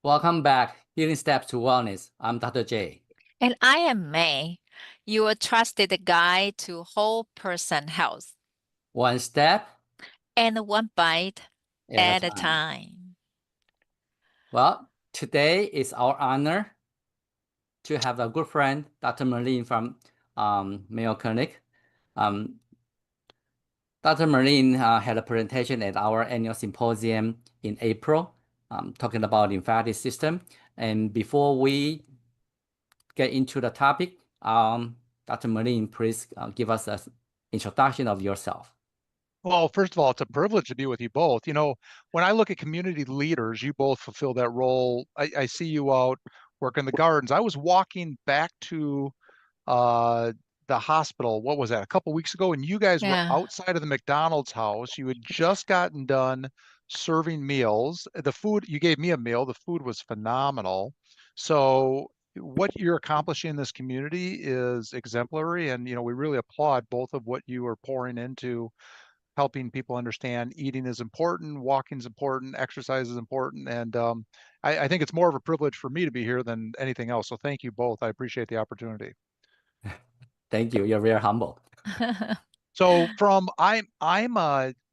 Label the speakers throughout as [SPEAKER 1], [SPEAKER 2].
[SPEAKER 1] Welcome back. Healing Steps to Wellness. I'm Dr. J.
[SPEAKER 2] And I am May, your trusted guide to whole person health,
[SPEAKER 1] One step
[SPEAKER 2] and one bite
[SPEAKER 1] at a
[SPEAKER 2] at a
[SPEAKER 1] time.
[SPEAKER 2] time.
[SPEAKER 1] Well, today is our honor to have a good friend, Dr. Melin from Mayo Clinic. Um, Dr. Melin had a presentation at our annual symposium in April, talking about lymphatic system. And before we get into the topic, Dr. Melin, please give us an introduction of yourself.
[SPEAKER 3] Well, first of all, it's a privilege to be with you both. You know, when I look at community leaders, you both fulfill that role. I see you out working the gardens. I was walking back to uh, the hospital. What was that? A couple weeks ago, and you guys were
[SPEAKER 2] Yeah.
[SPEAKER 3] outside of the McDonald's house. You had just gotten done serving meals. The food, you gave me a meal. The food was phenomenal. So what you're accomplishing in this community is exemplary, and we really applaud both of what you are pouring into helping people understand eating is important, walking is important, exercise is important. And I think it's more of a privilege for me to be here than anything else. So thank you both. I appreciate the opportunity.
[SPEAKER 1] Thank you. You're very humble.
[SPEAKER 3] So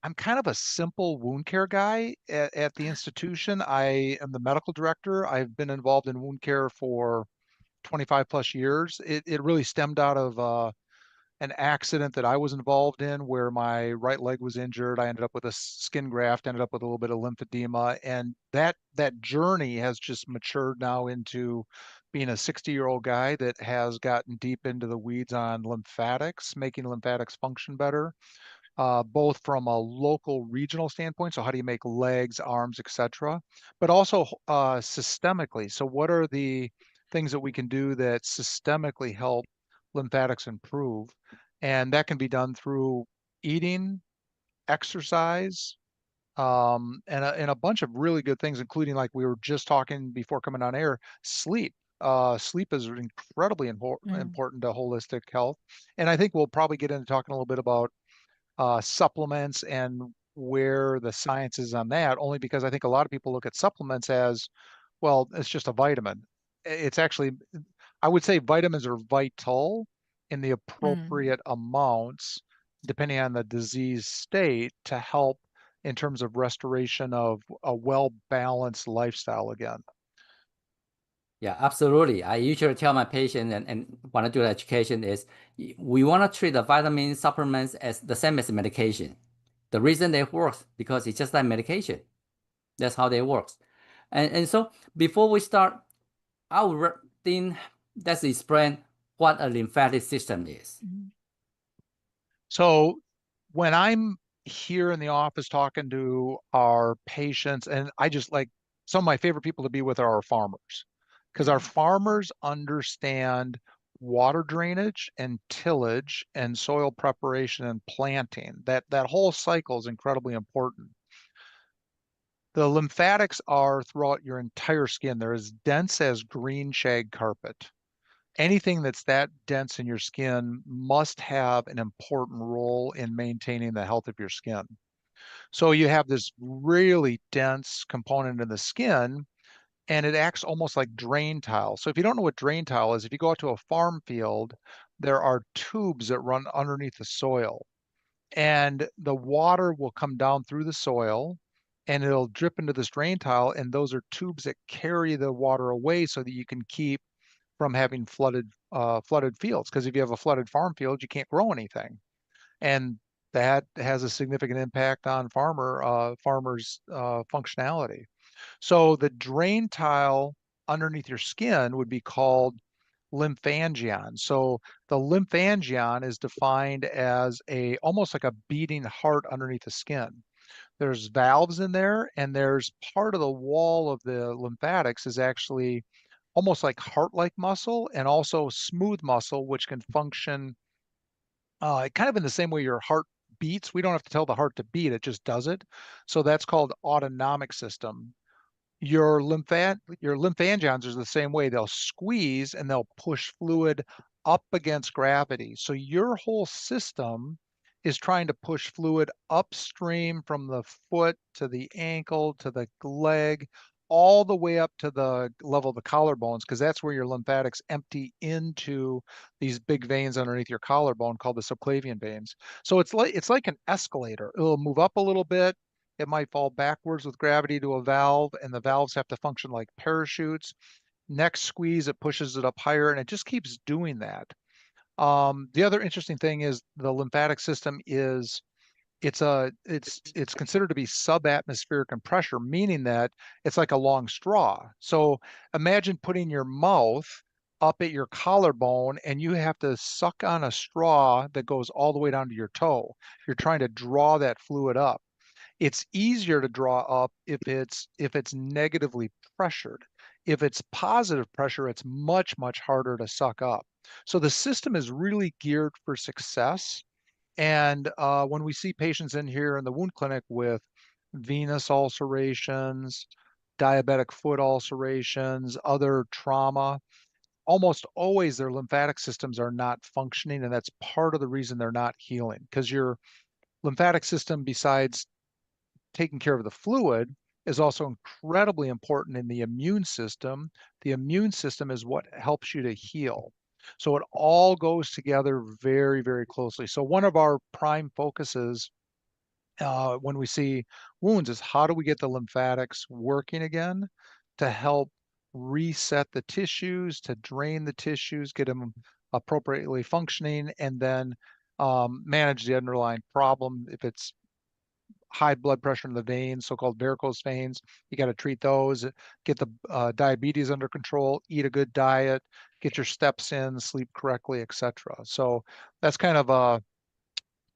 [SPEAKER 3] I'm kind of a simple wound care guy at the institution. I am the medical director. I've been involved in wound care for 25 plus years. It really stemmed out of an accident that I was involved in where my right leg was injured. I ended up with a skin graft, ended up with a little bit of lymphedema, and that journey has just matured now into being a 60-year-old guy that has gotten deep into the weeds on lymphatics, making lymphatics function better, both from a local regional standpoint. So how do you make legs, arms, etc., but also systemically. So what are the things that we can do that systemically help lymphatics improve? And that can be done through eating, exercise, and a bunch of really good things, including, like we were just talking before coming on air, sleep. Sleep is incredibly
[SPEAKER 2] Mm.
[SPEAKER 3] important to holistic health. And I think we'll probably get into talking a little bit about supplements and where the science is on that, only because I think a lot of people look at supplements as, well, it's just a vitamin. It's actually, I would say vitamins are vital in the
[SPEAKER 2] Mm.
[SPEAKER 3] appropriate amounts, depending on the disease state, to help in terms of restoration of a well-balanced lifestyle again.
[SPEAKER 1] Yeah, absolutely. I usually tell my patient and when I do the education is we want to treat the vitamin supplements as the same as medication. The reason they work because it's just like medication. That's how they work. And so before we start, I would think let's explain what a lymphatic system is.
[SPEAKER 2] Mm.
[SPEAKER 3] So when I'm here in the office talking to our patients, and I just like, some of my favorite people to be with are our farmers, because our farmers understand water drainage and tillage and soil preparation and planting. That whole cycle is incredibly important. The lymphatics are throughout your entire skin. They're as dense as green shag carpet. Anything that's that dense in your skin must have an important role in maintaining the health of your skin. So you have this really dense component in the skin, and it acts almost like drain tile. So if you don't know what drain tile is, if you go out to a farm field, there are tubes that run underneath the soil, and the water will come down through the soil and it'll drip into this drain tile, and those are tubes that carry the water away so that you can keep from having flooded fields. Because if you have a flooded farm field, you can't grow anything, and that has a significant impact on farmers' functionality. So the drain tile underneath your skin would be called lymphangion. So the lymphangion is defined as a almost like a beating heart underneath the skin. There's valves in there, and there's part of the wall of the lymphatics is actually almost like heart-like muscle and also smooth muscle, which can function kind of in the same way your heart beats. We don't have to tell the heart to beat, it just does it. So that's called autonomic system. Your lymphangions are the same way. They'll squeeze and they'll push fluid up against gravity. So your whole system is trying to push fluid upstream from the foot to the ankle to the leg, all the way up to the level of the collarbones, because that's where your lymphatics empty into these big veins underneath your collarbone called the subclavian veins. So it's like an escalator. It'll move up a little bit. It might fall backwards with gravity to a valve, and the valves have to function like parachutes. Next squeeze, it pushes it up higher, and it just keeps doing that. The other interesting thing is the lymphatic system is it's considered to be subatmospheric in pressure, meaning that it's like a long straw. So imagine putting your mouth up at your collarbone and you have to suck on a straw that goes all the way down to your toe. You're trying to draw that fluid up. It's easier to draw up if it's negatively pressured. If it's positive pressure, it's much harder to suck up. So the system is really geared for success. And when we see patients in here in the wound clinic with venous ulcerations, diabetic foot ulcerations, other trauma, almost always their lymphatic systems are not functioning. And that's part of the reason they're not healing, because your lymphatic system, besides taking care of the fluid, is also incredibly important in the immune system. The immune system is what helps you to heal. So it all goes together very closely. So one of our prime focuses when we see wounds is how do we get the lymphatics working again to help reset the tissues, to drain the tissues, get them appropriately functioning, and then manage the underlying problem. If it's high blood pressure in the veins, so-called varicose veins, you got to treat those, get the diabetes under control, eat a good diet, get your steps in, sleep correctly, etc. So that's kind of a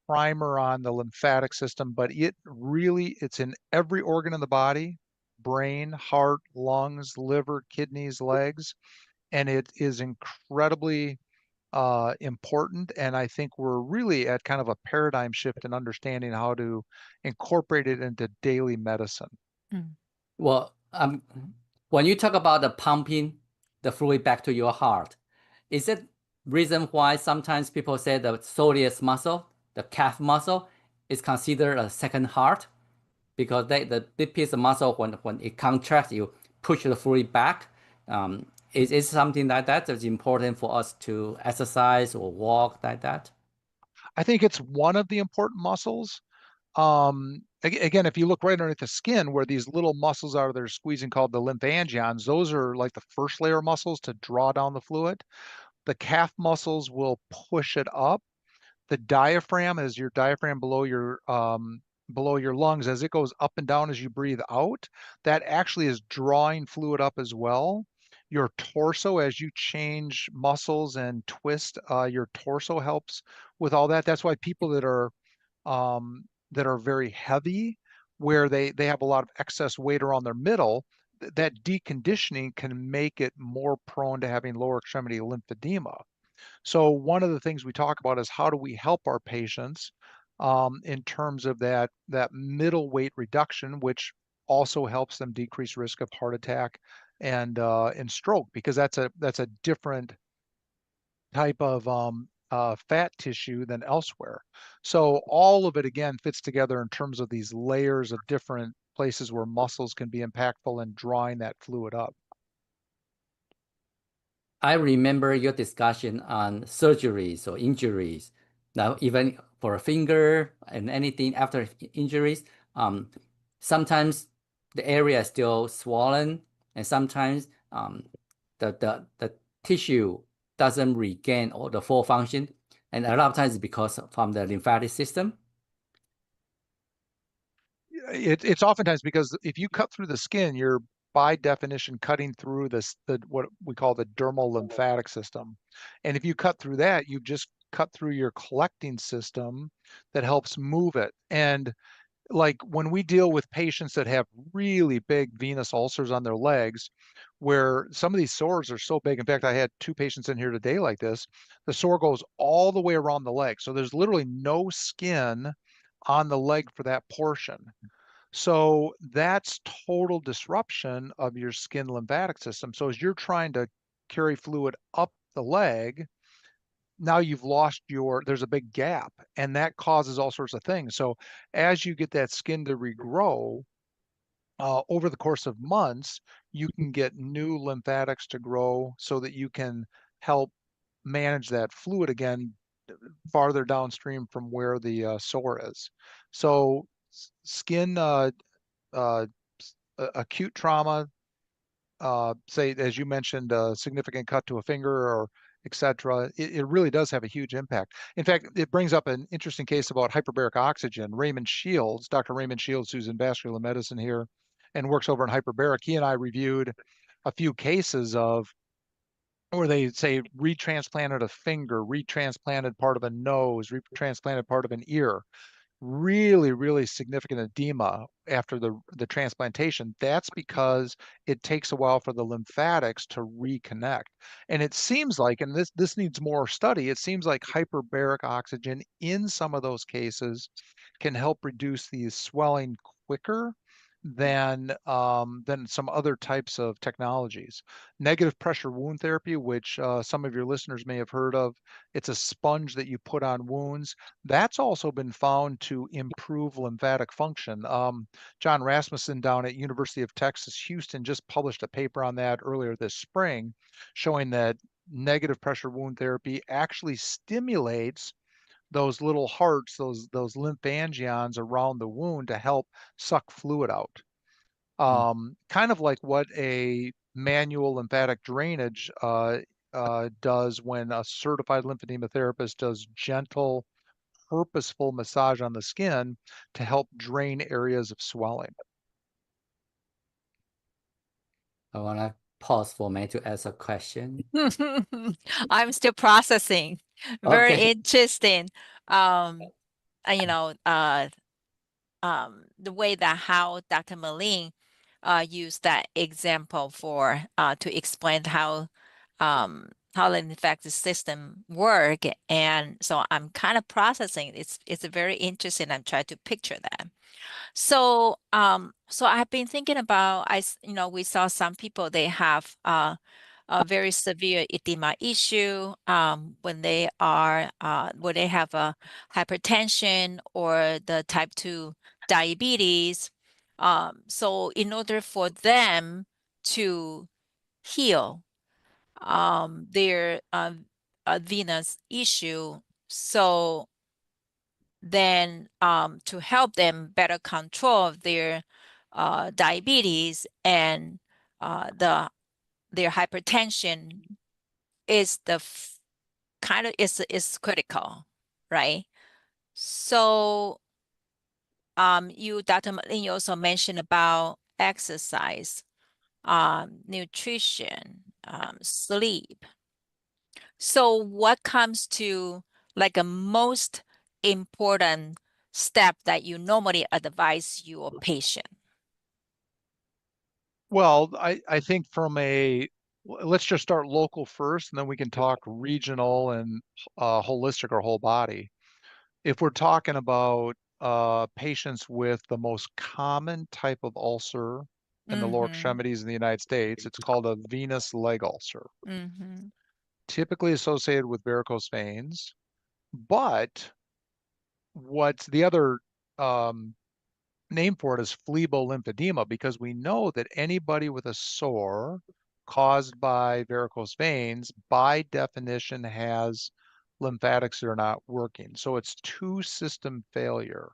[SPEAKER 3] primer on the lymphatic system, but it's in every organ in the body: brain, heart, lungs, liver, kidneys, legs, and it is incredibly important. And I think we're really at kind of a paradigm shift in understanding how to incorporate it into daily medicine.
[SPEAKER 2] Mm.
[SPEAKER 1] Well, when you talk about the pumping the fluid back to your heart, is it reason why sometimes people say the soleus muscle, the calf muscle, is considered a second heart? Because the big piece of muscle, when it contracts, you push the fluid back. Is something like that that's important for us to exercise or walk like that?
[SPEAKER 3] I think it's one of the important muscles. Again, if you look right underneath the skin where these little muscles are that are squeezing called the lymphangions, those are like the first layer muscles to draw down the fluid. The calf muscles will push it up. The diaphragm is your diaphragm below your lungs. As it goes up and down as you breathe out, that actually is drawing fluid up as well. Your torso, as you change muscles and twist, your torso helps with all that. That's why people that are very heavy, where they have a lot of excess weight around their middle, that deconditioning can make it more prone to having lower extremity lymphedema. So one of the things we talk about is how do we help our patients in terms of that middle weight reduction, which also helps them decrease risk of heart attack and stroke, because that's a different type of fat tissue than elsewhere. So all of it again fits together in terms of these layers of different places where muscles can be impactful in drawing that fluid up.
[SPEAKER 1] I remember your discussion on surgeries or injuries. Now, even for a finger and anything after injuries, um, sometimes the area is still swollen, and sometimes the tissue doesn't regain all the full function, and a lot of times it's because from the lymphatic system.
[SPEAKER 3] It's oftentimes because if you cut through the skin, you're by definition cutting through the what we call the dermal lymphatic system. And if you cut through that, you've just cut through your collecting system that helps move it. And like when we deal with patients that have really big venous ulcers on their legs, where some of these sores are so big. In fact, I had 2 patients in here today like this. The sore goes all the way around the leg. So there's literally no skin on the leg for that portion. So that's total disruption of your skin lymphatic system. So as you're trying to carry fluid up the leg, now you've lost there's a big gap, and that causes all sorts of things. So as you get that skin to regrow, over the course of months, you can get new lymphatics to grow so that you can help manage that fluid again farther downstream from where the sore is. So skin acute trauma, say, as you mentioned, a significant cut to a finger or etc., it really does have a huge impact. In fact, it brings up an interesting case about hyperbaric oxygen. Raymond Shields, Dr. Raymond Shields, who's in vascular medicine here and works over in hyperbaric, he and I reviewed a few cases of where they say retransplanted a finger, retransplanted part of a nose, retransplanted part of an ear, really, really significant edema after the transplantation. That's because it takes a while for the lymphatics to reconnect. And it seems like, and this needs more study, it seems like hyperbaric oxygen in some of those cases can help reduce the swelling quicker than some other types of technologies. Negative pressure wound therapy, which some of your listeners may have heard of, it's a sponge that you put on wounds. That's also been found to improve lymphatic function. John Rasmussen down at University of Texas, Houston, just published a paper on that earlier this spring, showing that negative pressure wound therapy actually stimulates those little hearts, those lymphangions around the wound to help suck fluid out. Kind of like what a manual lymphatic drainage does when a certified lymphedema therapist does gentle, purposeful massage on the skin to help drain areas of swelling.
[SPEAKER 1] I want to pause for a minute to ask a question.
[SPEAKER 2] I'm still processing. Very
[SPEAKER 1] Okay.
[SPEAKER 2] interesting. You know, the way that how Dr. Melin used that example for to explain how the lymphatic system work, and so I'm kind of processing. It's very interesting. I'm trying to picture that. So I've been thinking about we saw some people they have a very severe edema issue when they are when they have a hypertension or the type 2 diabetes. So in order for them to heal their venous issue, so then to help them better control their diabetes and their hypertension is kind of is critical, right? So you, Dr. Malin, you also mentioned about exercise, nutrition, sleep. So what comes to like a most important step that you normally advise your patient?
[SPEAKER 3] Well, I think let's just start local first, and then we can talk regional and holistic or whole body. If we're talking about patients with the most common type of ulcer in the lower
[SPEAKER 2] Mm-hmm.
[SPEAKER 3] extremities in the United States, it's called a venous leg ulcer,
[SPEAKER 2] Mm-hmm.
[SPEAKER 3] typically associated with varicose veins. But what's the other um, name for it is phlebolymphedema, because we know that anybody with a sore caused by varicose veins, by definition, has lymphatics that are not working. So it's two system failure.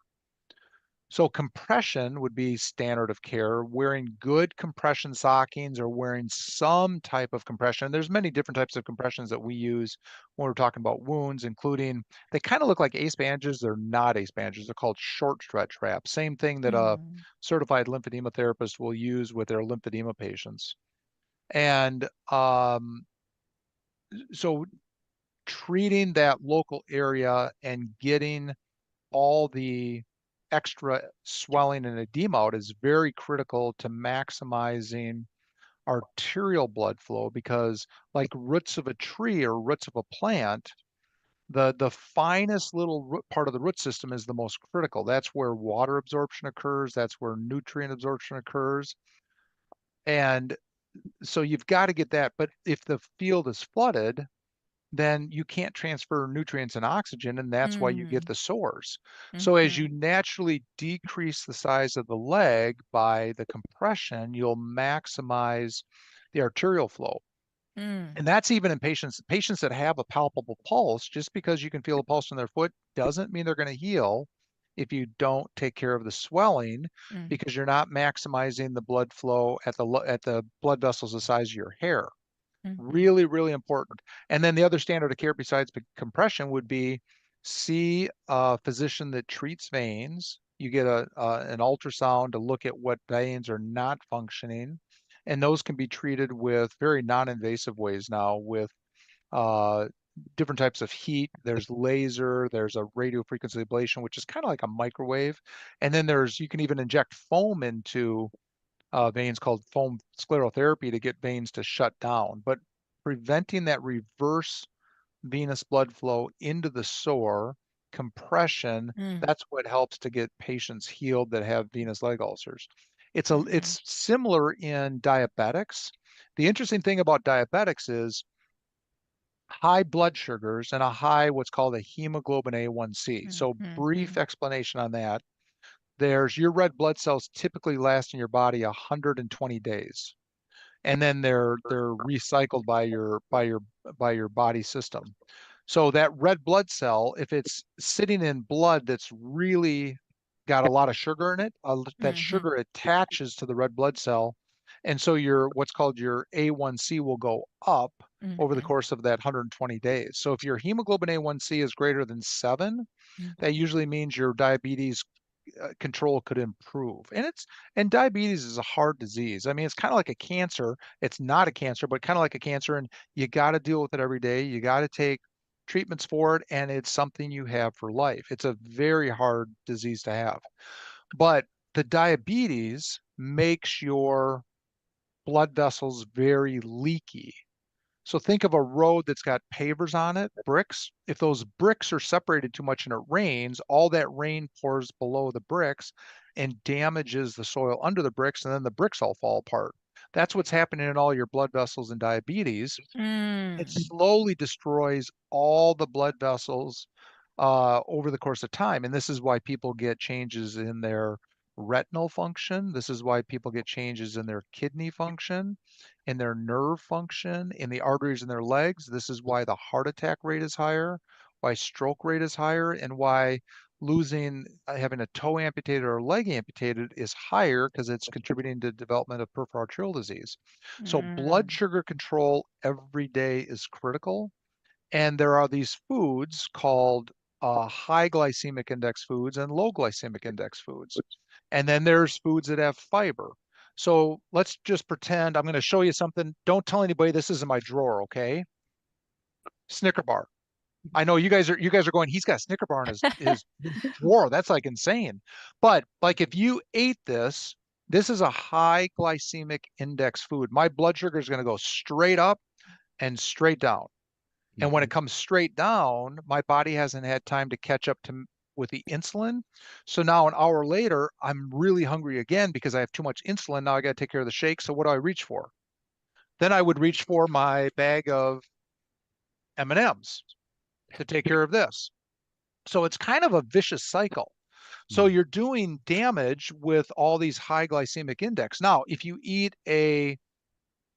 [SPEAKER 3] So compression would be standard of care, wearing good compression stockings or wearing some type of compression. There's many different types of compressions that we use when we're talking about wounds, including, they kind of look like ace bandages. They're not ace bandages. They're called short stretch wraps. Same thing that a
[SPEAKER 2] Mm-hmm.
[SPEAKER 3] certified lymphedema therapist will use with their lymphedema patients. And so treating that local area and getting all the extra swelling and edema out is very critical to maximizing arterial blood flow, because like roots of a tree or roots of a plant, the finest little root part of the root system is the most critical. That's where water absorption occurs. That's where nutrient absorption occurs. And so you've got to get that. But if the field is flooded, then you can't transfer nutrients and oxygen, and that's why you get the sores.
[SPEAKER 2] Mm-hmm.
[SPEAKER 3] So as you naturally decrease the size of the leg by the compression, you'll maximize the arterial flow. And that's even in patients that have a palpable pulse. Just because you can feel a pulse in their foot doesn't mean they're going to heal if you don't take care of the swelling, because you're not maximizing the blood flow at the blood vessels the size of your hair. Really, really important. And then the other standard of care besides compression would be see a physician that treats veins. You get an ultrasound to look at what veins are not functioning. And those can be treated with very non-invasive ways now, with different types of heat. There's laser, there's a radio frequency ablation, which is kind of like a microwave. And then you can even inject foam into veins called foam sclerotherapy to get veins to shut down. But preventing that reverse venous blood flow into the sore, compression, that's what helps to get patients healed that have venous leg ulcers. It's similar in diabetics. The interesting thing about diabetics is high blood sugars and a high what's called a hemoglobin A1C. So brief explanation on that. Your red blood cells typically last in your body 120 days, and then they're recycled by your body system. So that red blood cell, if it's sitting in blood that's really got a lot of sugar in it, that sugar attaches to the red blood cell, and so what's called your A1C will go up over the course of that 120 days. So if your hemoglobin A1C is greater than 7, that usually means your diabetes control could improve. And diabetes is a hard disease. I mean, it's kind of like a cancer. It's not a cancer, but kind of like a cancer, and you got to deal with it every day. You got to take treatments for it, and it's something you have for life. It's a very hard disease to have. But the diabetes makes your blood vessels very leaky. So think of a road that's got pavers on it, bricks. If those bricks are separated too much and it rains, all that rain pours below the bricks and damages the soil under the bricks, and then the bricks all fall apart. That's what's happening in all your blood vessels in diabetes. It slowly destroys all the blood vessels over the course of time. And this is why people get changes in their retinal function. This is why people get changes in their kidney function, in their nerve function, in the arteries in their legs. This is why the heart attack rate is higher, why stroke rate is higher, and why having a toe amputated or a leg amputated is higher, because it's contributing to development of peripheral arterial disease. So blood sugar control every day is critical. And there are these foods called high glycemic index foods and low glycemic index foods. And then there's foods that have fiber. So let's just pretend I'm going to show you something. Don't tell anybody this is in my drawer, okay? Snicker bar. I know you guys are going, he's got Snicker bar in his drawer. That's like insane. But like if you ate this is a high glycemic index food. My blood sugar is going to go straight up and straight down. And when it comes straight down, my body hasn't had time to catch up with the insulin. So now an hour later, I'm really hungry again because I have too much insulin. Now I got to take care of the shake. So what do I reach for? Then I would reach for my bag of M&Ms to take care of this. So it's kind of a vicious cycle. So you're doing damage with all these high glycemic index. Now, if you eat a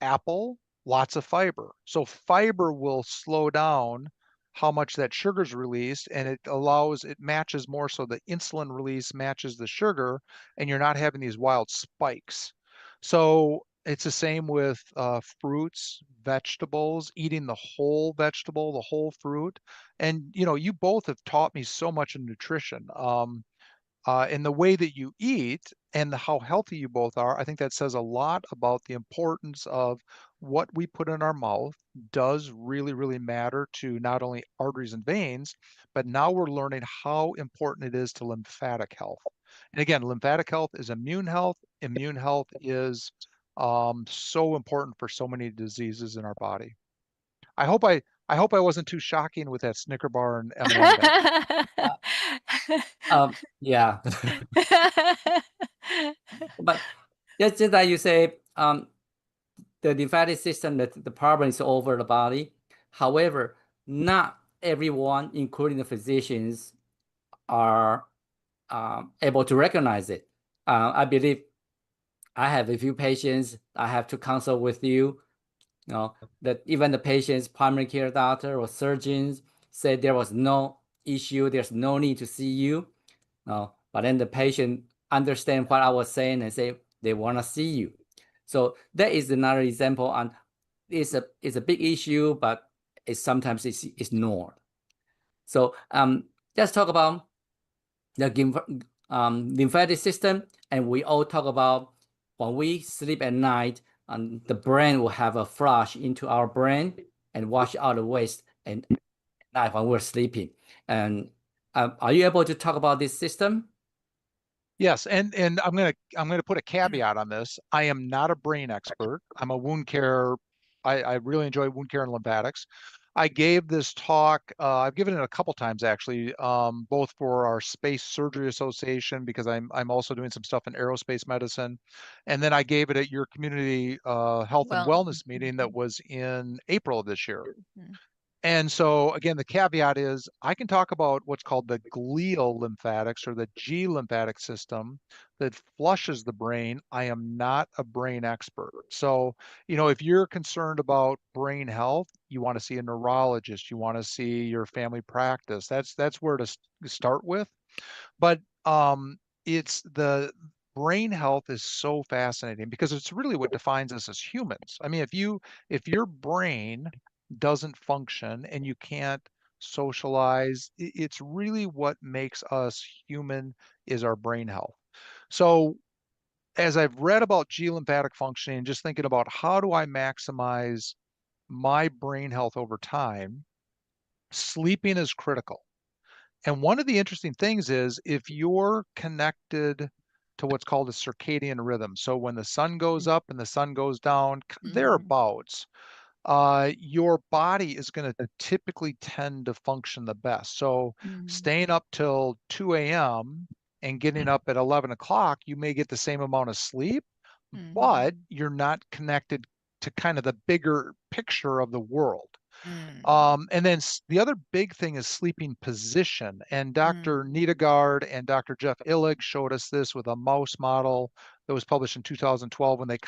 [SPEAKER 3] apple, lots of fiber. So fiber will slow down how much that sugar is released, and it matches more, so the insulin release matches the sugar, and you're not having these wild spikes. So it's the same with fruits, vegetables, eating the whole vegetable, the whole fruit. And you both have taught me so much in nutrition. In the way that you eat and how healthy you both are, I think that says a lot about the importance of what we put in our mouth does really, really matter to not only arteries and veins, but now we're learning how important it is to lymphatic health. And again, lymphatic health is immune health. Immune health is so important for so many diseases in our body. I hope I wasn't too shocking with that Snicker bar and M&M bag.
[SPEAKER 1] Yeah. But just like you say, the lymphatic system, that the problem is over the body. However, not everyone, including the physicians, are able to recognize it. I believe I have a few patients I have to consult with you, that even the patient's primary care doctor or surgeons said there was no issue, there's no need to see you. But then the patient understand what I was saying and say they want to see you. So that is another example on it's a big issue, but sometimes it's ignored. So let's talk about the lymphatic system, and we all talk about when we sleep at night, the brain will have a flush into our brain and wash out the waste and at night when we're sleeping. And are you able to talk about this system?
[SPEAKER 3] Yes, and I'm gonna put a caveat on this. I am not a brain expert. I'm a wound care. I really enjoy wound care and lymphatics. I gave this talk. I've given it a couple times actually, both for our Space Surgery Association because I'm also doing some stuff in aerospace medicine, and then I gave it at your community health and
[SPEAKER 2] Well,
[SPEAKER 3] wellness meeting that was in April of this year.
[SPEAKER 2] mm,
[SPEAKER 3] And so again, the caveat is I can talk about what's called the glial lymphatics or the G lymphatic system that flushes the brain. I am not a brain expert. So, if you're concerned about brain health, you want to see a neurologist, you want to see your family practice. That's where to start with. But it's the brain health is so fascinating because it's really what defines us as humans. I mean, if your brain doesn't function and you can't socialize, it's really what makes us human is our brain health. So as I've read about G lymphatic functioning, just thinking about how do I maximize my brain health over time, sleeping is critical. And one of the interesting things is if you're connected to what's called a circadian rhythm, so when the sun goes up and the sun goes down, thereabouts, your body is going to typically tend to function the best. So staying up till 2 a.m. and getting up at 11 o'clock, you may get the same amount of sleep, but you're not connected to kind of the bigger picture of the world. And then the other big thing is sleeping position. And Dr. Nidegard and Dr. Jeff Illig showed us this with a mouse model that was published in 2012 when they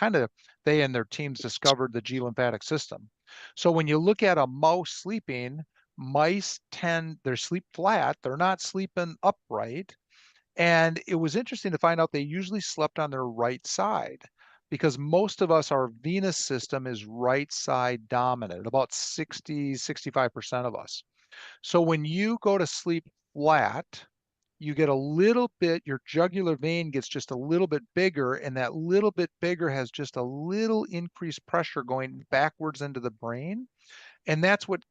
[SPEAKER 3] and their teams discovered the G lymphatic system. So when you look at a mouse sleeping, mice they sleep flat, they're not sleeping upright. And it was interesting to find out they usually slept on their right side because most of us, our venous system is right side dominant, about 65% of us. So when you go to sleep flat, you get a little bit, your jugular vein gets just a little bit bigger, and that little bit bigger has just a little increased pressure going backwards into the brain. And that's what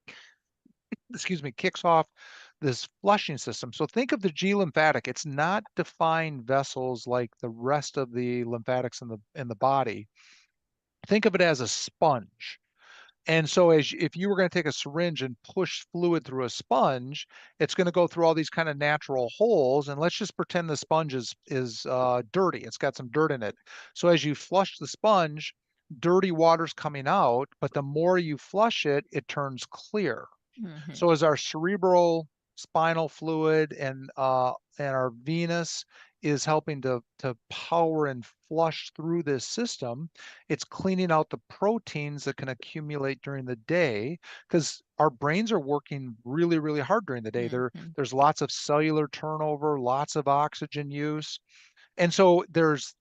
[SPEAKER 3] kicks off this flushing system. So think of the G lymphatic. It's not defined vessels like the rest of the lymphatics in the body. Think of it as a sponge. And so if you were going to take a syringe and push fluid through a sponge, it's going to go through all these kind of natural holes. And let's just pretend the sponge is dirty. It's got some dirt in it. So as you flush the sponge, dirty water's coming out, but the more you flush it, it turns clear. So as our cerebral spinal fluid and our venous is helping to power and flush through this system, it's cleaning out the proteins that can accumulate during the day because our brains are working really, really hard during the day. There's lots of cellular turnover, lots of oxygen use. And so there's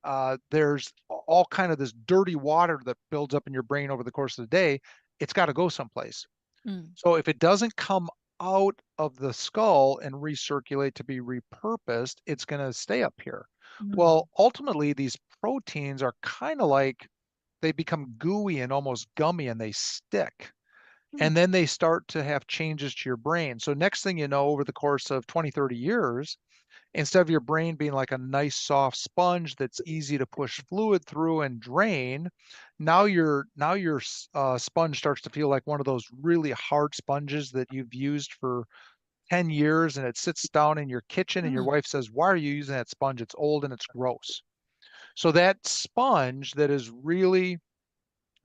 [SPEAKER 3] all kind of this dirty water that builds up in your brain over the course of the day. It's got to go someplace. So if it doesn't come out of the skull and recirculate to be repurposed, it's going to stay up here. Well, ultimately, these proteins are kind of like they become gooey and almost gummy and they stick. And then they start to have changes to your brain. So next thing you know, over the course of 20, 30 years, instead of your brain being like a nice soft sponge that's easy to push fluid through and drain, now your sponge starts to feel like one of those really hard sponges that you've used for 10 years and it sits down in your kitchen and your wife says, "Why are you using that sponge? It's old and it's gross." So that sponge that is really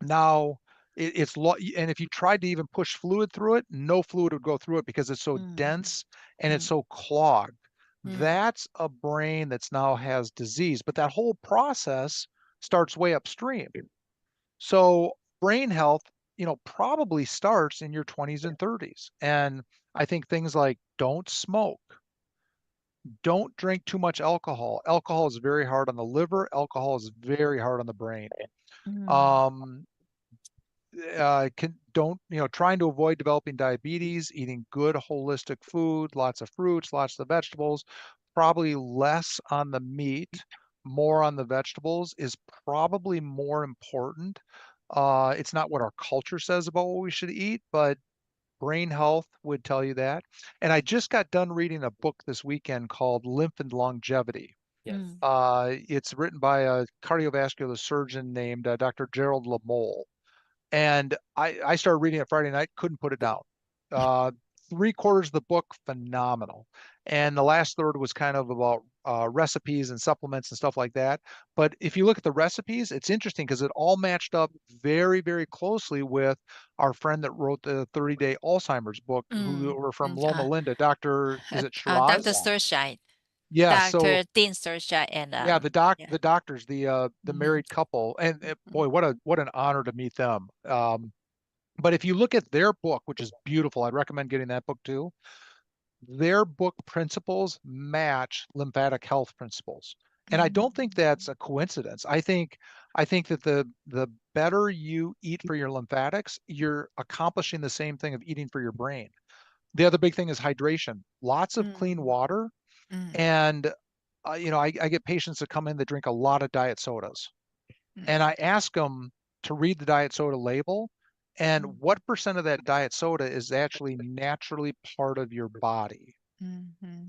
[SPEAKER 3] now and if you tried to even push fluid through it, no fluid would go through it because it's so dense and it's so clogged. That's a brain that's now has disease, but that whole process starts way upstream. So brain health, probably starts in your 20s and 30s. And I think things like don't smoke, don't drink too much alcohol. Alcohol is very hard on the liver. Alcohol is very hard on the brain. Um, trying to avoid developing diabetes, eating good holistic food, lots of fruits, lots of vegetables, probably less on the meat, more on the vegetables is probably more important. It's not what our culture says about what we should eat, but brain health would tell you that. And I just got done reading a book this weekend called Lymph and Longevity.
[SPEAKER 1] Yes.
[SPEAKER 3] It's written by a cardiovascular surgeon named Dr. Gerald Lamole. And I started reading it Friday night, couldn't put it down. 3/4 of the book, phenomenal. And the last third was kind of about recipes and supplements and stuff like that. But if you look at the recipes, it's interesting because it all matched up very, very closely with our friend that wrote the 30-Day Alzheimer's book, who were from Loma Linda, Dr. Is it Shiraz?
[SPEAKER 2] Dr. Sturshide.
[SPEAKER 3] Yeah, so
[SPEAKER 2] Dr. Dean Sturshide and
[SPEAKER 3] yeah, the doctors, the married couple, and boy, what an honor to meet them. But if you look at their book, which is beautiful, I'd recommend getting that book too. Their book principles match lymphatic health principles. And I don't think that's a coincidence. I think that the better you eat for your lymphatics, you're accomplishing the same thing of eating for your brain. The other big thing is hydration. Lots of clean water. And I get patients that come in that drink a lot of diet sodas. And I ask them to read the diet soda label and what percent of that diet soda is actually naturally part of your body.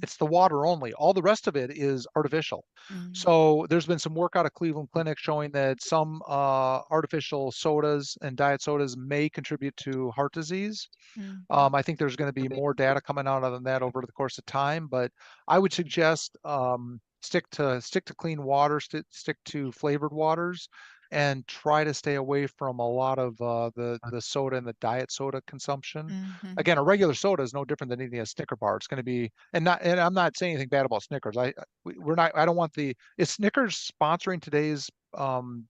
[SPEAKER 3] It's the water only. All the rest of it is artificial. So there's been some work out of Cleveland Clinic showing that some artificial sodas and diet sodas may contribute to heart disease. I think there's going to be more data coming out on that over the course of time, but I would suggest stick to clean water, stick to flavored waters, and try to stay away from a lot of the soda and the diet soda consumption. Again, a regular soda is no different than eating a Snicker bar. It's going to be, and I'm not saying anything bad about Snickers. We're not. I don't want is Snickers sponsoring today's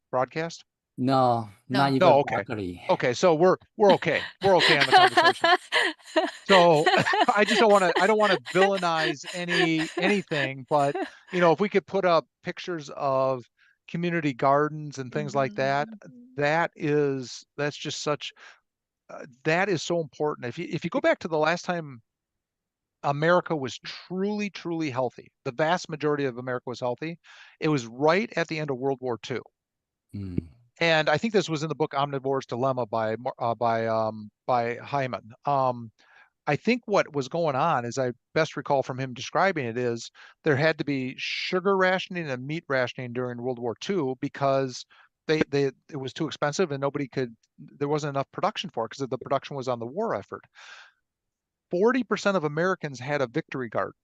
[SPEAKER 3] broadcast?
[SPEAKER 1] No, not even
[SPEAKER 3] No, okay.
[SPEAKER 1] broccoli.
[SPEAKER 3] Okay, so we're okay. We're okay on the conversation. So I just don't want to villainize anything, but if we could put up pictures of community gardens and things like that, that's just such that is so important. If you go back to the last time America was truly, truly healthy, the vast majority of America was healthy, it was right at the end of World War II. And I think this was in the book Omnivore's Dilemma by Hyman. I think what was going on, as I best recall from him describing it, is there had to be sugar rationing and meat rationing during World War II because it was too expensive and there wasn't enough production for it because the production was on the war effort. 40% of Americans had a victory garden.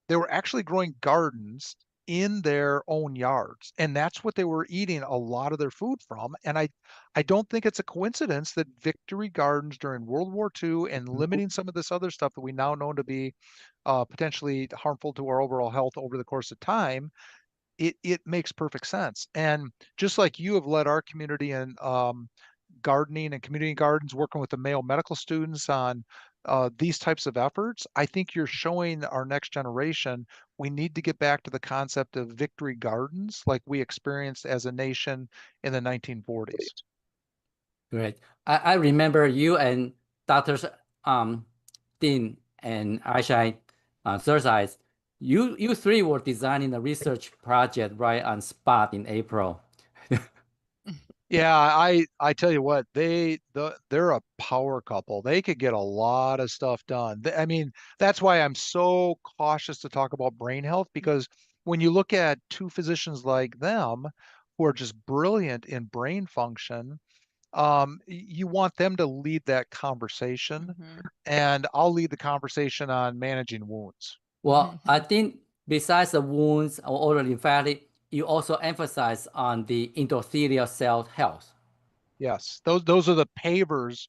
[SPEAKER 3] They were actually growing gardens in their own yards, and that's what they were eating a lot of their food from. And I don't think it's a coincidence that victory gardens during World War II and limiting some of this other stuff that we now know to be potentially harmful to our overall health over the course of time, it makes perfect sense. And just like you have led our community in gardening and community gardens, working with the Mayo medical students on these types of efforts, I think you're showing our next generation we need to get back to the concept of victory gardens like we experienced as a nation in the 1940s.
[SPEAKER 1] Great. I remember you and Doctors Dean and Aishai Thurside, you three were designing a research project right on spot in April.
[SPEAKER 3] Yeah, I tell you what, they're a power couple. They could get a lot of stuff done. I mean, that's why I'm so cautious to talk about brain health, because when you look at two physicians like them who are just brilliant in brain function, you want them to lead that conversation, and I'll lead the conversation on managing wounds.
[SPEAKER 1] Well, I think besides the wounds or lymphatic, you also emphasize on the endothelial cell health.
[SPEAKER 3] Yes, those are the pavers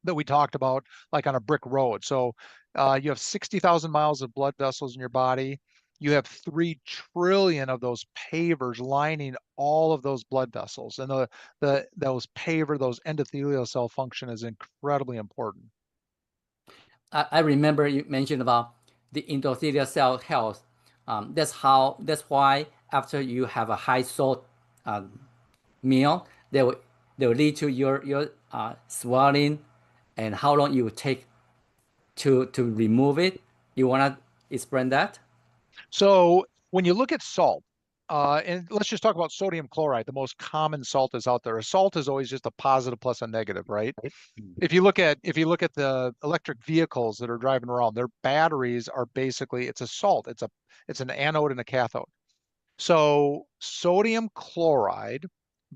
[SPEAKER 3] that we talked about, like on a brick road. So you have 60,000 miles of blood vessels in your body. You have 3 trillion of those pavers lining all of those blood vessels. And those endothelial cell function is incredibly important.
[SPEAKER 1] I remember you mentioned about the endothelial cell health. That's why after you have a high salt meal, they will lead to your swelling, and how long you will take to remove it. You wanna explain that?
[SPEAKER 3] So when you look at salt, and let's just talk about sodium chloride, the most common salt is out there. A salt is always just a positive plus a negative, right? If you look at the electric vehicles that are driving around, their batteries are basically it's a salt. It's an anode and a cathode. So sodium chloride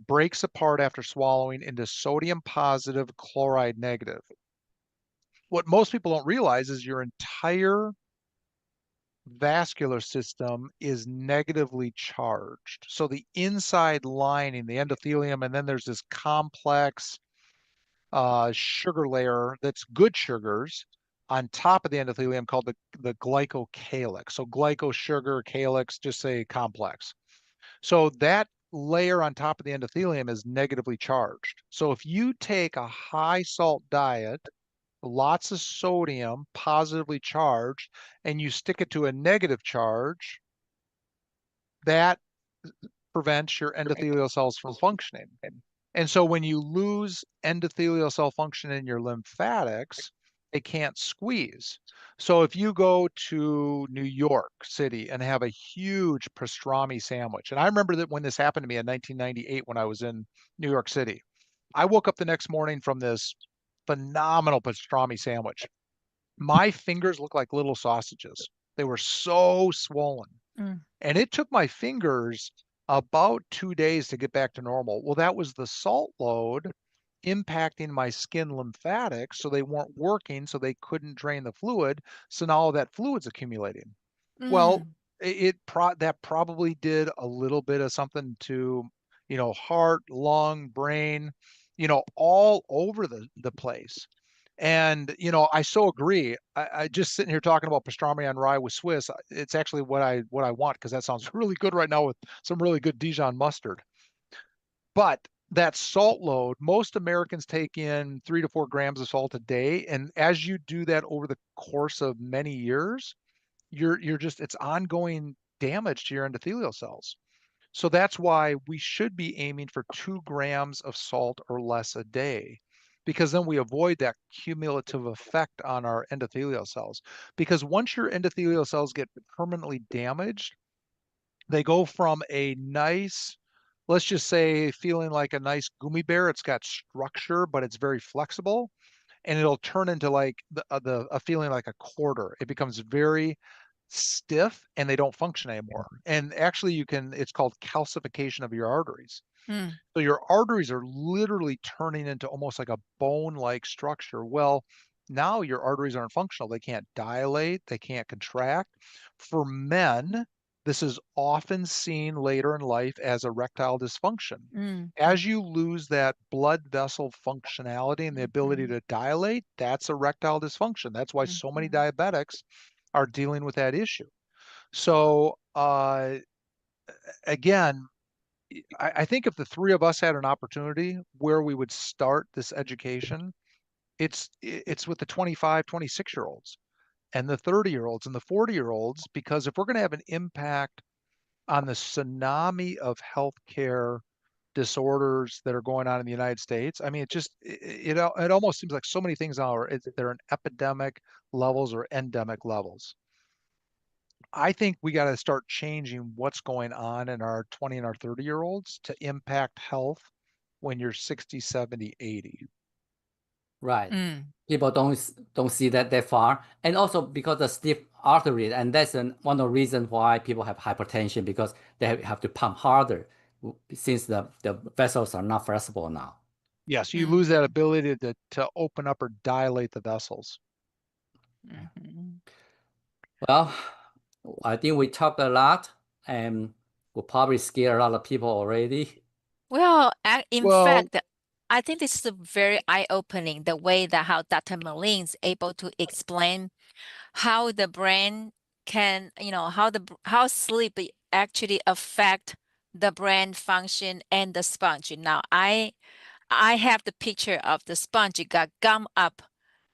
[SPEAKER 3] breaks apart after swallowing into sodium positive, chloride negative. What most people don't realize is your entire vascular system is negatively charged. So the inside lining, the endothelium, and then there's this complex sugar layer that's good sugars on top of the endothelium called the glycocalyx. So glyco sugar, calyx, just say complex. So that layer on top of the endothelium is negatively charged. So if you take a high salt diet, lots of sodium, positively charged, and you stick it to a negative charge, that prevents your endothelial cells from functioning. And so when you lose endothelial cell function in your lymphatics, they can't squeeze. So if you go to New York City and have a huge pastrami sandwich, and I remember that when this happened to me in 1998 when I was in New York City, I woke up the next morning from this phenomenal pastrami sandwich. My fingers looked like little sausages. They were so swollen.
[SPEAKER 2] Mm.
[SPEAKER 3] And it took my fingers about 2 days to get back to normal. Well, that was the salt load impacting my skin lymphatics. So they weren't working, so they couldn't drain the fluid. So now all that fluid's accumulating. Well,
[SPEAKER 2] Mm.
[SPEAKER 3] that probably did a little bit of something to, heart, lung, brain, all over the place. And I so agree. I just sitting here talking about pastrami on rye with Swiss. It's actually what I want because that sounds really good right now with some really good Dijon mustard. But that salt load, most Americans take in 3 to 4 grams of salt a day, and as you do that over the course of many years, it's ongoing damage to your endothelial cells. So that's why we should be aiming for 2 grams of salt or less a day, because then we avoid that cumulative effect on our endothelial cells. Because once your endothelial cells get permanently damaged, they go from a nice, let's just say, feeling like a nice gummy bear. It's got structure, but it's very flexible, and it'll turn into like a feeling like a quarter. It becomes very stiff and they don't function anymore. And actually it's called calcification of your arteries.
[SPEAKER 2] Mm.
[SPEAKER 3] So your arteries are literally turning into almost like a bone-like structure. Well, now your arteries aren't functional. They can't dilate, they can't contract. For men, this is often seen later in life as erectile dysfunction.
[SPEAKER 2] Mm.
[SPEAKER 3] As you lose that blood vessel functionality and the ability to dilate, that's erectile dysfunction. That's why so many diabetics are dealing with that issue. So again, I think if the three of us had an opportunity where we would start this education, it's with the 25, 26 year olds and the 30 year olds and the 40 year olds, because if we're going to have an impact on the tsunami of healthcare disorders that are going on in the United States, I mean, it almost seems like so many things now they're in epidemic levels or endemic levels. I think we got to start changing what's going on in our 20 and our 30 year olds to impact health when you're 60, 70, 80.
[SPEAKER 1] Right.
[SPEAKER 2] Mm.
[SPEAKER 1] People don't see that far, and also because the stiff artery, and that's one of the reasons why people have hypertension, because they have to pump harder since the vessels are not flexible now.
[SPEAKER 3] Yes, you lose that
[SPEAKER 2] Mhm.
[SPEAKER 3] ability to open up or dilate the vessels.
[SPEAKER 2] Mhm.
[SPEAKER 1] Well, I think we talked a lot, and we probably scared a lot of people already.
[SPEAKER 2] Well, in
[SPEAKER 3] Well,
[SPEAKER 2] fact, I think this is a very eye-opening, the way that how Dr. Melin is able to explain how the brain can, how sleep actually affect the brain function and the sponge. Now, I have the picture of the sponge got gum up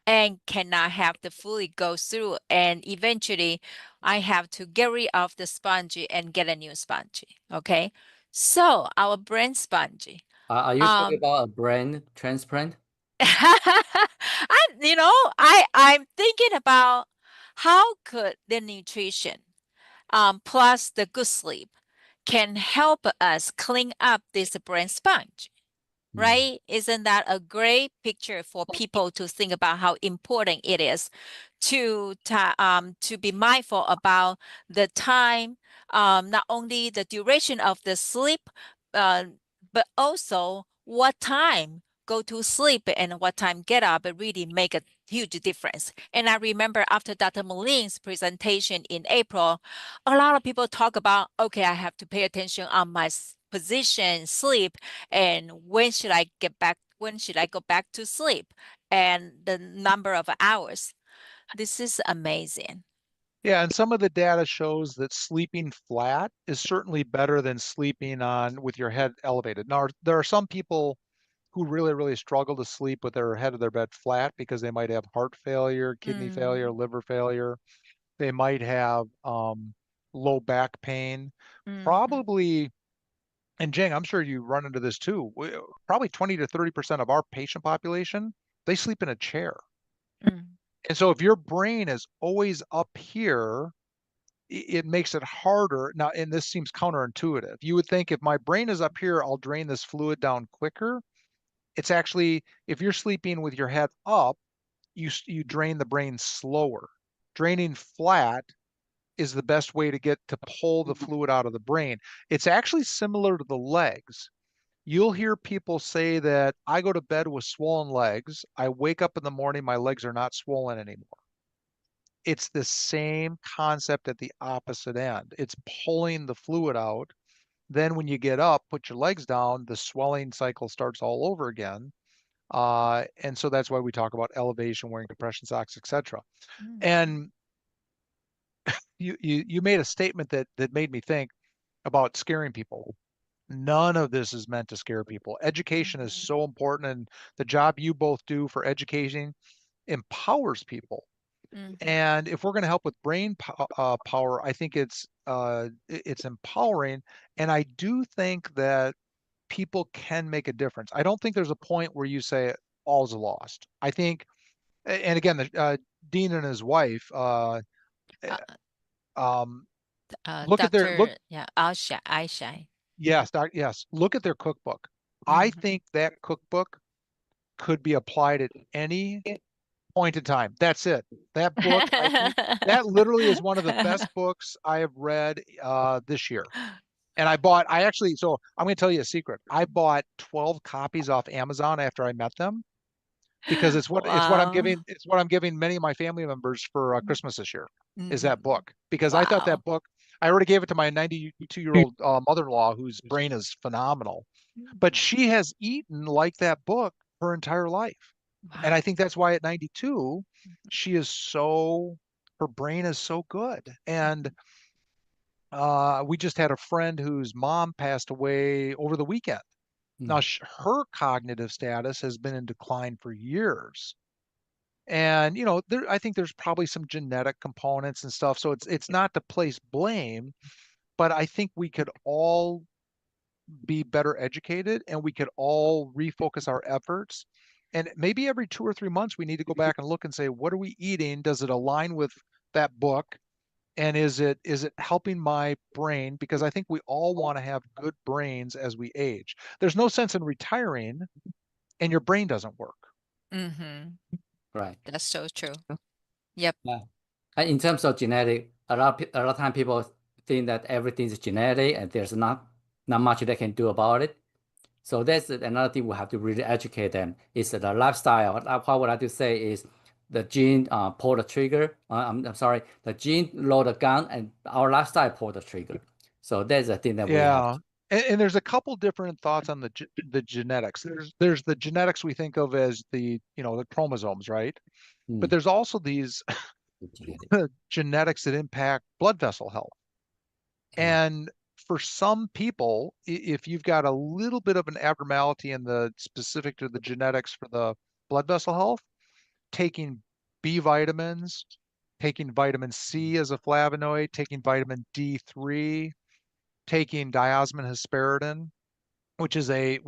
[SPEAKER 2] and cannot have the fluid go through, and eventually I have to get rid of the sponge and get a new sponge. Okay, so our brain sponge.
[SPEAKER 1] Are you talking
[SPEAKER 2] Um,
[SPEAKER 1] about a brain transplant?
[SPEAKER 2] I'm thinking about how could the nutrition, plus the good sleep, can help us clean up this brain sponge. Right? Isn't that a great picture for people to think about how important it is to be mindful about the time, not only the duration of the sleep, uh, but also what time go to sleep and what time get up. It really make a huge difference. And I remember after Dr. Molin's presentation in April, a lot of people talk about, okay, I have to pay attention on my position, sleep, and when should I go back to sleep, and the number of hours. This is amazing.
[SPEAKER 3] Yeah, and some of the data shows that sleeping flat is certainly better than sleeping on with your head elevated. Now, there are some people who really, really struggle to sleep with their head of their bed flat because they might have heart failure, kidney failure,
[SPEAKER 2] Mm,
[SPEAKER 3] liver failure. They might have low back pain.
[SPEAKER 2] mhm,
[SPEAKER 3] Probably, and Jing, I'm sure you run into this too. Probably 20 to 30% of our patient population, they sleep in a chair.
[SPEAKER 2] mm,
[SPEAKER 3] And so if your brain is always up here, it makes it harder. Now, and this seems counterintuitive. You would think if my brain is up here, I'll drain this fluid down quicker. It's actually, if you're sleeping with your head up, you drain the brain slower. Draining flat is the best way to get to pull the fluid out of the brain. It's actually similar to the legs. You'll hear people say that I go to bed with swollen legs. I wake up in the morning, my legs are not swollen anymore. It's the same concept at the opposite end. It's pulling the fluid out. Then when you get up, put your legs down, the swelling cycle starts all over again. And so that's why we talk about elevation, wearing compression socks, etc.
[SPEAKER 2] mm,
[SPEAKER 3] And you made a statement that made me think about scaring people. None of this is meant to scare people. Education is
[SPEAKER 2] mhm,
[SPEAKER 3] so important, and the job you both do for educating empowers people.
[SPEAKER 2] mhm,
[SPEAKER 3] And if we're going to help with brain power, I think it's empowering. And I do think that people can make a difference. I don't think there's a point where you say all's lost. I think, and again, Dean and his wife,
[SPEAKER 2] Uh,
[SPEAKER 3] um, look at their look.
[SPEAKER 2] Dr. Yeah, Aisha. Yeah.
[SPEAKER 3] Yes, yes. Look at their cookbook. I
[SPEAKER 2] Mhm.
[SPEAKER 3] think that cookbook could be applied at any point in time. That's it. That book, I think that literally is one of the best books I have read this year. And I actually, so I'm going to tell you a secret. I bought 12 copies off Amazon after I met them because
[SPEAKER 2] Wow.
[SPEAKER 3] it's what I'm giving many of my family members for Christmas this year is that
[SPEAKER 2] Mhm.
[SPEAKER 3] book because I thought
[SPEAKER 2] Wow.
[SPEAKER 3] that book, I already gave it to my 92-year-old mother-in-law whose brain is phenomenal, but she has eaten like that book her entire life. And I
[SPEAKER 2] Wow.
[SPEAKER 3] think that's why at 92, she is so, her brain is so good. And we just had a friend whose mom passed away over the weekend. Now,
[SPEAKER 1] Mm.
[SPEAKER 3] her cognitive status has been in decline for years. And, I think there's probably some genetic components and stuff. So it's not to place blame, but I think we could all be better educated and we could all refocus our efforts. And maybe every 2 or 3 months, we need to go back and look and say, what are we eating? Does it align with that book? And is it helping my brain? Because I think we all want to have good brains as we age. There's no sense in retiring and your brain doesn't work.
[SPEAKER 2] Mhm.
[SPEAKER 1] Right.
[SPEAKER 2] That's so true. Yep.
[SPEAKER 1] Yeah. And in terms of genetic, a lot of time people think that everything is genetic and there's not much they can do about it. So that's another thing we have to really educate them. Is the lifestyle. What would I to say is the gene pull the trigger. I'm sorry, the gene load the gun and our lifestyle pull the trigger. So that's the thing that we have.
[SPEAKER 3] Yeah. And there's a couple different thoughts on the genetics. There's the genetics we think of as the chromosomes, right? But there's also these genetics that impact blood vessel health. And for some people, if you've got a little bit of an abnormality in the specific to the genetics for the blood vessel health, taking B vitamins, taking vitamin C as a flavonoid, taking vitamin D3, taking diosmin hesperidin, which is a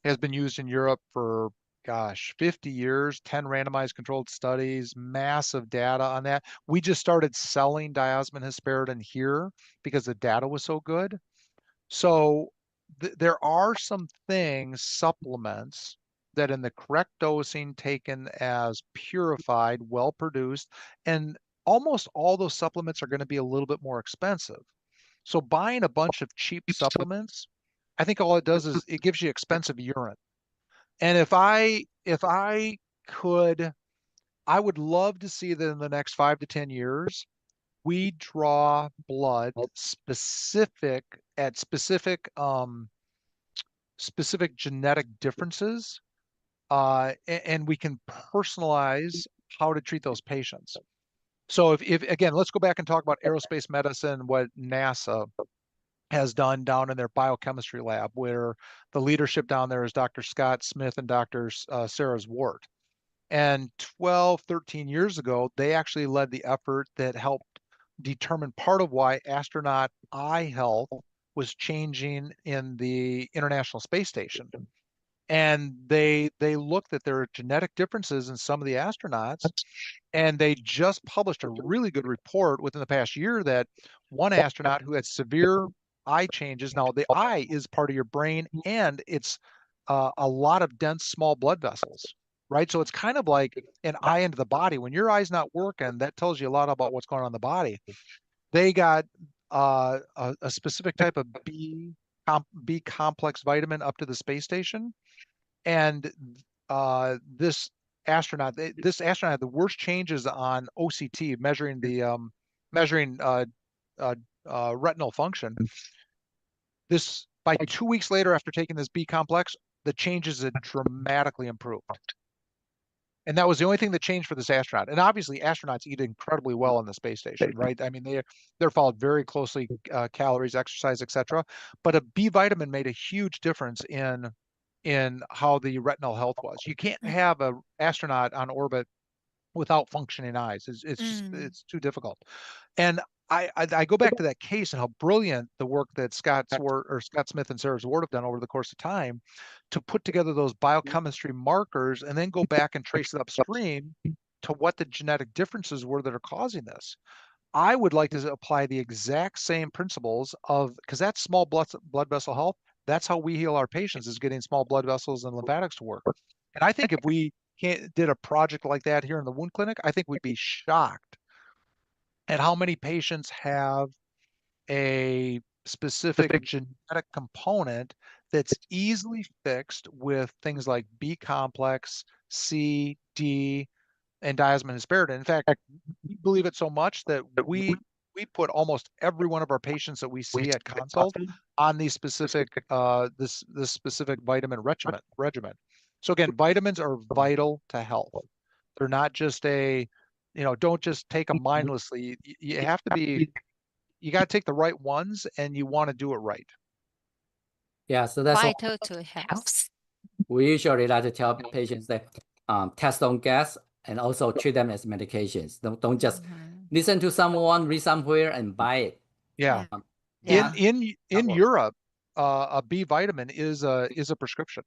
[SPEAKER 3] has been used in Europe for, gosh, 50 years, 10 randomized controlled studies, massive data on that. We just started selling diosmin hesperidin here because the data was so good. So there are some things, supplements, that in the correct dosing, taken as purified, well produced, and almost all those supplements are going to be a little bit more expensive. So buying a bunch of cheap supplements, I think all it does is it gives you expensive urine. And if I could, I would love to see that in the next 5 to 10 years, we draw blood at specific genetic differences, and we can personalize how to treat those patients. So if again, let's go back and talk about aerospace medicine, what NASA has done down in their biochemistry lab, where the leadership down there is Dr. Scott Smith and Dr. Sarah Zwart. And 12, 13 years ago, they actually led the effort that helped determine part of why astronaut eye health was changing in the International Space Station. And they looked at their genetic differences in some of the astronauts, and they just published a really good report within the past year that one astronaut who had severe eye changes. Now, the eye is part of your brain, and it's a lot of dense small blood vessels, right? So it's kind of like an eye into the body. When your eye's not working, that tells you a lot about what's going on in the body. They got a specific type of B complex vitamin up to the space station, and this astronaut had the worst changes on OCT, measuring retinal function. This, by 2 weeks later after taking this B complex, the changes had dramatically improved. And that was the only thing that changed for this astronaut. And obviously, astronauts eat incredibly well on the space station, right? I mean, they're followed very closely, calories, exercise, etc. But a B vitamin made a huge difference in how the retinal health was. You can't have an astronaut on orbit without functioning eyes. It's too difficult. And I go back to that case and how brilliant the work that Scott Smith and Sarah Zwart have done over the course of time to put together those biochemistry markers and then go back and trace it upstream to what the genetic differences were that are causing this. I would like to apply the exact same principles because that's small blood vessel health. That's how we heal our patients, is getting small blood vessels and lymphatics to work. And I think if we did a project like that here in the wound clinic, I think we'd be shocked at how many patients have a specific genetic component that's easily fixed with things like B complex, C, D, and diosmin hesperidin. In fact, we believe it so much that we put almost every one of our patients that we see at consult on these specific this specific vitamin regimen. So again, vitamins are vital to health. They're not just don't just take them mindlessly. You have to you got to take the right ones, and you want to do it right.
[SPEAKER 1] Yeah, so that's
[SPEAKER 2] vital to health.
[SPEAKER 1] we usually like to tell patients that test on gas and also treat them as medications. Don't just listen to someone, read somewhere, and buy it.
[SPEAKER 3] Yeah.
[SPEAKER 2] Yeah.
[SPEAKER 3] In Europe, a B vitamin is a prescription.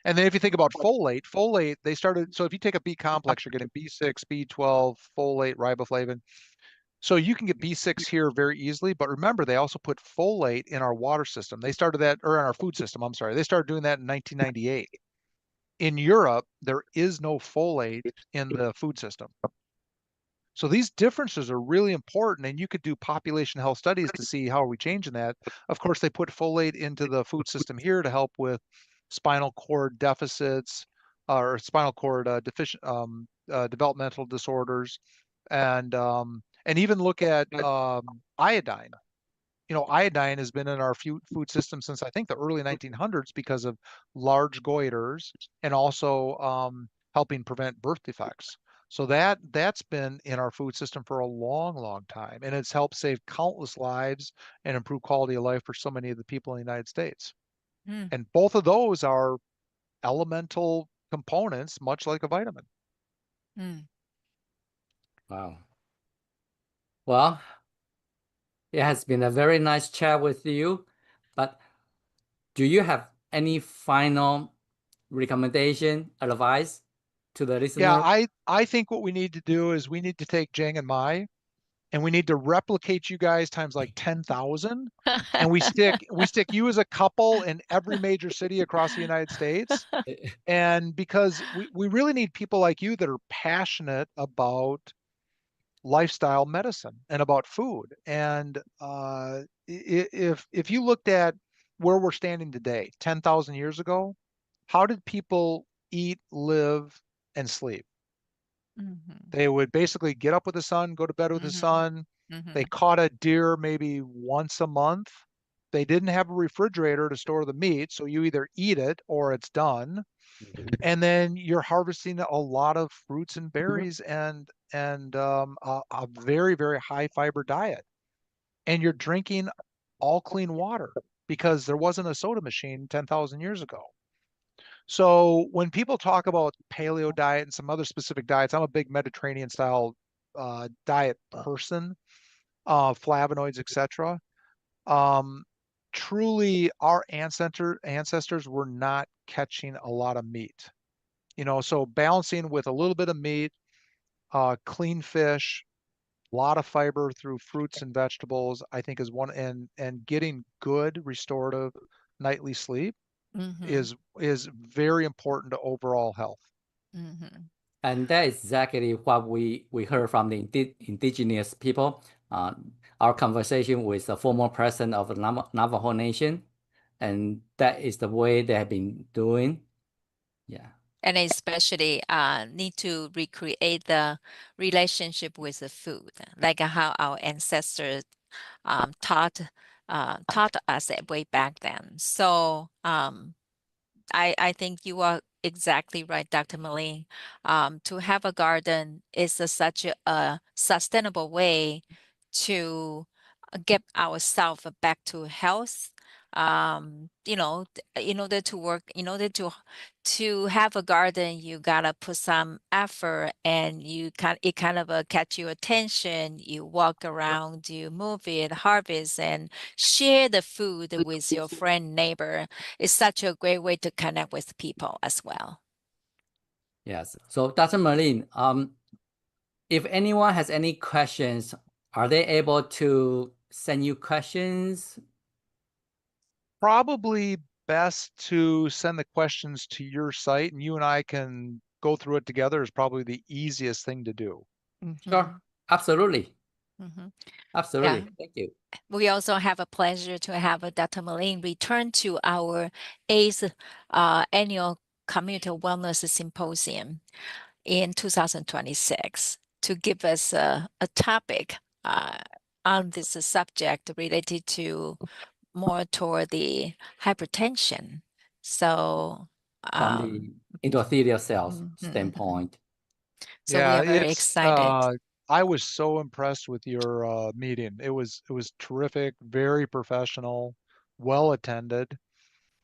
[SPEAKER 3] And then if you think about folate, they started. So if you take a B complex, you're getting B6, B12, folate, riboflavin. So you can get B6 here very easily, but remember, they also put folate in our water system. They started that, or in our food system, I'm sorry. They started doing that in 1998. In Europe, there is no folate in the food system. So these differences are really important, and you could do population health studies to see how are we changing that. Of course, they put folate into the food system here to help with spinal cord deficits or spinal cord developmental disorders, and even look at iodine iodine has been in our food system since I think the early 1900s because of large goiters and also helping prevent birth defects. So that's been in our food system for a long, long time, and it's helped save countless lives and improve quality of life for so many of the people in the United States.
[SPEAKER 2] Mm,
[SPEAKER 3] And both of those are elemental components, much like a vitamin.
[SPEAKER 2] mm.
[SPEAKER 1] Wow. Well, it has been a very nice chat with you, but do you have any final recommendation, advice to the
[SPEAKER 3] Yeah,
[SPEAKER 1] listener?
[SPEAKER 3] I think what we need to do is we need to take Jang and Mai and we need to replicate you guys times like 10,000, and we stick you as a couple in every major city across the United States. And because we really need people like you that are passionate about lifestyle medicine and about food. And if you looked at where we're standing today, 10,000 years ago, how did people eat, live, and sleep?
[SPEAKER 2] Mhm,
[SPEAKER 3] They would basically get up with the sun, go to bed with the
[SPEAKER 2] mhm,
[SPEAKER 3] sun. They
[SPEAKER 2] mhm,
[SPEAKER 3] caught a deer maybe once a month. They didn't have a refrigerator to store the meat, so you either eat it or it's done.
[SPEAKER 1] Mhm.
[SPEAKER 3] And then you're harvesting a lot of fruits and
[SPEAKER 1] Mhm.
[SPEAKER 3] berries and a very, very high fiber diet. And you're drinking all clean water because there wasn't a soda machine 10,000 years ago. So when people talk about paleo diet and some other specific diets, I'm a big Mediterranean style diet person, flavonoids, etc. Um, Truly, our ancestors were not catching a lot of meat. So balancing with a little bit of meat, clean fish, a lot of fiber through fruits and vegetables, I think is one, and getting good restorative nightly sleep
[SPEAKER 2] mhm,
[SPEAKER 3] is very important to overall health.
[SPEAKER 2] mhm.
[SPEAKER 1] And that is exactly what we heard from the indigenous people. Uh, our conversation with the former president of the Navajo Nation, and that is the way they have been doing. Yeah.
[SPEAKER 2] And especially need to recreate the relationship with the food, like how our ancestors taught us it way back then. So I think you are exactly right, Dr. Melin. To have a garden is such a sustainable way to get ourselves back to health. In order to work, in order to have a garden, you gotta put some effort, and it kind of catch your attention. You walk around, you move it, harvest, and share the food with your friend, neighbor. It's such a great way to connect with people as well.
[SPEAKER 1] Yes. So Dr. Merlin, if anyone has any questions, are they able to send you questions?
[SPEAKER 3] Probably best to send the questions to your site and you and I can go through it together is probably the easiest thing to do.
[SPEAKER 1] Sure.
[SPEAKER 2] Hmm.
[SPEAKER 1] Absolutely.
[SPEAKER 2] Hmm. Yeah.
[SPEAKER 1] Absolutely. Thank you.
[SPEAKER 2] We also have a pleasure to have Dr. Melin return to our eighth annual Community Wellness Symposium in 2026 to give us a topic on this subject related to more toward the hypertension. So,
[SPEAKER 1] From
[SPEAKER 2] um,
[SPEAKER 1] the endothelial cells
[SPEAKER 2] mhm, mhm.
[SPEAKER 1] standpoint.
[SPEAKER 2] So we
[SPEAKER 3] Yeah,
[SPEAKER 2] are very
[SPEAKER 3] it's
[SPEAKER 2] excited.
[SPEAKER 3] I was so impressed with your meeting. It was terrific, very professional, well attended.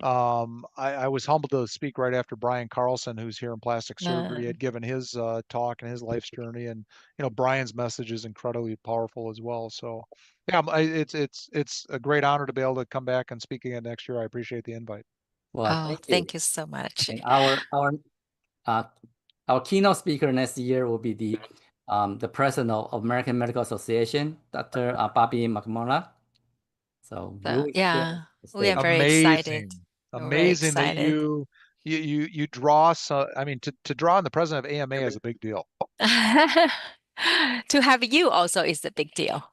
[SPEAKER 3] I was humbled to speak right after Brian Carlson, who's here in plastic
[SPEAKER 2] Uh,
[SPEAKER 3] surgery, had given his talk and his life's journey, and Brian's message is incredibly powerful as well. So, yeah, it's a great honor to be able to come back and speak again next year. I appreciate the invite.
[SPEAKER 1] Well,
[SPEAKER 2] oh,
[SPEAKER 1] thank you.
[SPEAKER 2] thank you so much.
[SPEAKER 1] And uh, our keynote speaker next year will be the president of American Medical Association, Dr. Bobby McMullen. So you
[SPEAKER 2] So
[SPEAKER 1] will share
[SPEAKER 2] yeah,
[SPEAKER 1] the
[SPEAKER 2] we are
[SPEAKER 1] stage.
[SPEAKER 2] very excited.
[SPEAKER 3] Amazing,
[SPEAKER 2] We're very
[SPEAKER 3] amazing that
[SPEAKER 2] excited.
[SPEAKER 3] you draw. So, I mean, to draw on the president of AMA is a big deal.
[SPEAKER 2] To have you also is a big deal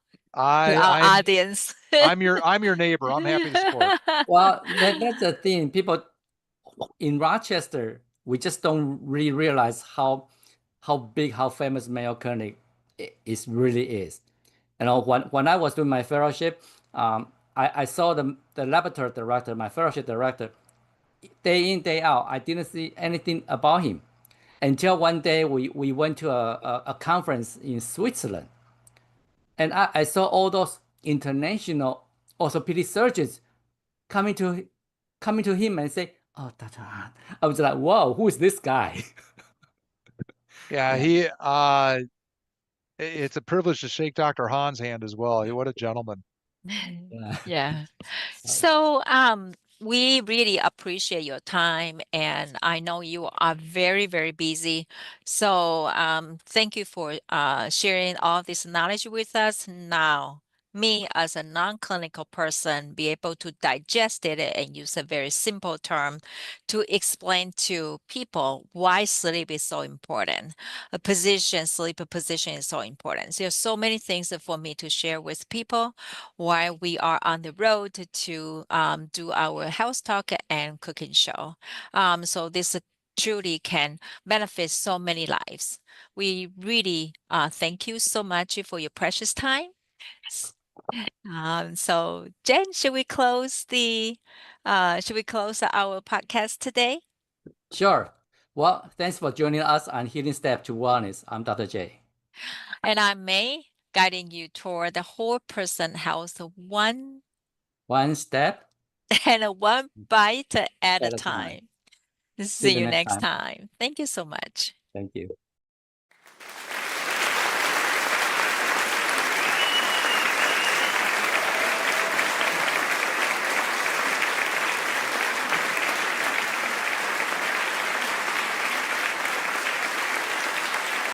[SPEAKER 2] to
[SPEAKER 3] I
[SPEAKER 2] our
[SPEAKER 3] I'm
[SPEAKER 2] audience.
[SPEAKER 3] I'm your neighbor. I'm happy to support.
[SPEAKER 1] Well, that's the thing. People in Rochester, we just don't really realize how big, how famous Mayo Clinic is really is. When I was doing my fellowship, I saw the laboratory director, my fellowship director, day in, day out. I didn't see anything about him until one day we went to a conference in Switzerland. And I saw all those international orthopedic surgeons coming to coming to him and say, "Oh, Dr. Han." I was like, "Whoa, who is this guy?"
[SPEAKER 3] Yeah,
[SPEAKER 1] Yeah,
[SPEAKER 3] it's a privilege to shake Dr. Hahn's hand as well. What a gentleman.
[SPEAKER 1] yeah.
[SPEAKER 2] Yeah.
[SPEAKER 1] Uh,
[SPEAKER 2] So, we really appreciate your time, and I know you are very, very busy. So, thank you for sharing all this knowledge with us. Now, me as a non-clinical person, be able to digest it and use a very simple term to explain to people why sleep is so important. Sleep position is so important. There's so many things for me to share with people while we are on the road to do our health talk and cooking show. So this truly can benefit so many lives. We really thank you so much for your precious time. S- so Jen, should we close our podcast today?
[SPEAKER 1] Sure. Well, thanks for joining us on Healing Step to Wellness. I'm Dr. J.
[SPEAKER 2] And I'm May, guiding you toward the whole person health one
[SPEAKER 1] One step
[SPEAKER 2] and one bite at a
[SPEAKER 1] at a time.
[SPEAKER 2] time.
[SPEAKER 1] See
[SPEAKER 2] See
[SPEAKER 1] you
[SPEAKER 2] you
[SPEAKER 1] next
[SPEAKER 2] next
[SPEAKER 1] time.
[SPEAKER 2] time. Thank you so much.
[SPEAKER 1] Thank you.